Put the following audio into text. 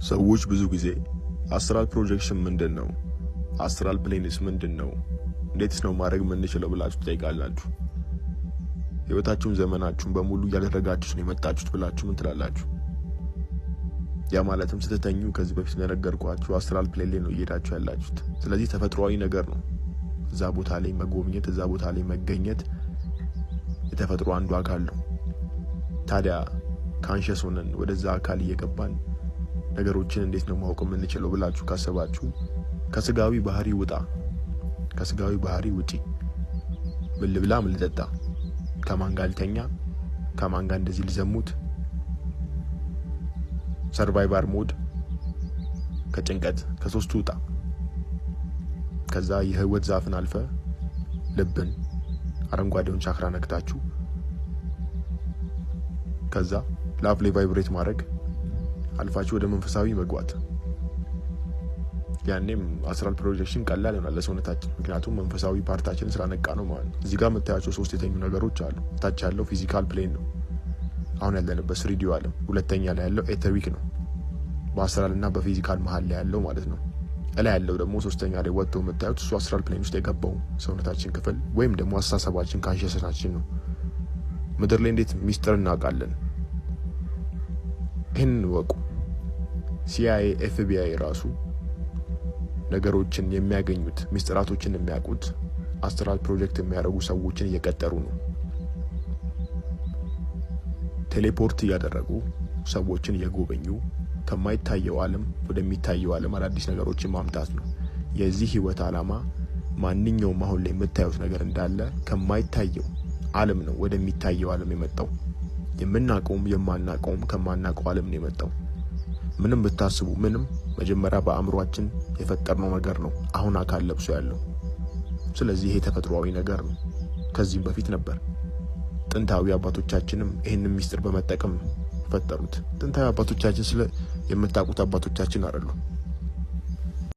ሰዎች ብዙ ጊዜ አስትራል ፕሮጀክሽን ምንድነው? አስትራል ፕሌንስ ምንድነው? እንዴትስ ነው ማድረግ የምንችለው ብላችሁ ትጠይቃላችሁ። ህይወታችሁን ዘመናችሁን በሙሉ ያደረጋችሁት ነው የመጣችሁት ብላችሁ ምን ትላላችሁ? ያ ማለትም ስትተኙ ከዚህ በፊት እንደነገርኳችሁ አስትራል ፕሌን ላይ ነው እየሄዳችሁ ያላችሁት። ስለዚህ ተፈጥሯዊ ነገር ነው። እዛ ቦታ ላይ መጎብኘት፣ እዛ ቦታ ላይ መገኘት የተፈጥሮ አንዱ አካል ነው። ታዲያ ካንሸስ ሆነን ወደዛ አካል እየገባን ነገሮችን እንዴት ነው ማወቅ የምንችለው ብላችሁ ካሰባችሁ ከስጋዊ ባህሪ ውጣ፣ ከስጋዊ ባህሪ ውጪ። ምን ልብላ፣ ምን ልጠጣ፣ ከማን ጋር ልተኛ፣ ከማን ጋር እንደዚህ ልዘሙት፣ ሰርቫይቫር ሞድ፣ ከጭንቀት ከሶስቱ ውጣ። ከዛ የህይወት ዛፍን አልፈ ልብን አረንጓዴውን ቻክራ ነክታችሁ ከዛ ላቭ ላይ ቫይብሬት ማድረግ አልፋችሁ ወደ መንፈሳዊ መግባት። ያኔም አስትራል ፕሮጀክሽን ቀላል ይሆናል ለሰውነታችን፣ ምክንያቱም መንፈሳዊ ፓርታችንን ስላነቃ ነው ማለት ነው። እዚህ ጋር የምታያቸው 3 የተኙ ነገሮች አሉ። ታች ያለው ፊዚካል ፕሌን ነው፣ አሁን ያለንበት 3D ዓለም። ሁለተኛ ላይ ያለው ኤተሪክ ነው፣ በአስትራል እና በፊዚካል መሀል ላይ ያለው ማለት ነው። እላይ ያለው ደግሞ ሶስተኛ ላይ ወጥቶ የምታዩት እሱ አስትራል ፕሌን ውስጥ የገባው ሰውነታችን ክፍል ወይም ደግሞ አስተሳሰባችን ካንሸስናችን ነው። ምድር ላይ እንዴት ሚስጥር እናውቃለን? ይህን ወቁ። CIA FBI ራሱ ነገሮችን የሚያገኙት ሚስጥራቶችን የሚያውቁት አስትራል ፕሮጀክት የሚያደርጉ ሰዎችን እየቀጠሩ ነው። ቴሌፖርት እያደረጉ ሰዎችን እየጎበኙ ከማይታየው ዓለም ወደሚታየው ዓለም አዳዲስ ነገሮችን ማምጣት ነው። የዚህ ህይወት ዓላማ ማንኛውም አሁን ላይ የምታዩት ነገር እንዳለ ከማይታየው ዓለም ነው ወደሚታየው ዓለም የመጣው። የምናውቀውም የማናውቀውም ከማናውቀው ዓለም ነው የመጣው። ምንም ብታስቡ ምንም መጀመሪያ በአእምሯችን የፈጠርነው ነገር ነው አሁን አካል ለብሶ ያለው። ስለዚህ ይሄ ተፈጥሯዊ ነገር ነው፣ ከዚህም በፊት ነበር። ጥንታዊ አባቶቻችንም ይህንን ሚስጥር በመጠቀም ፈጠሩት። ጥንታዊ አባቶቻችን ስለ የምታውቁት አባቶቻችን አይደሉም።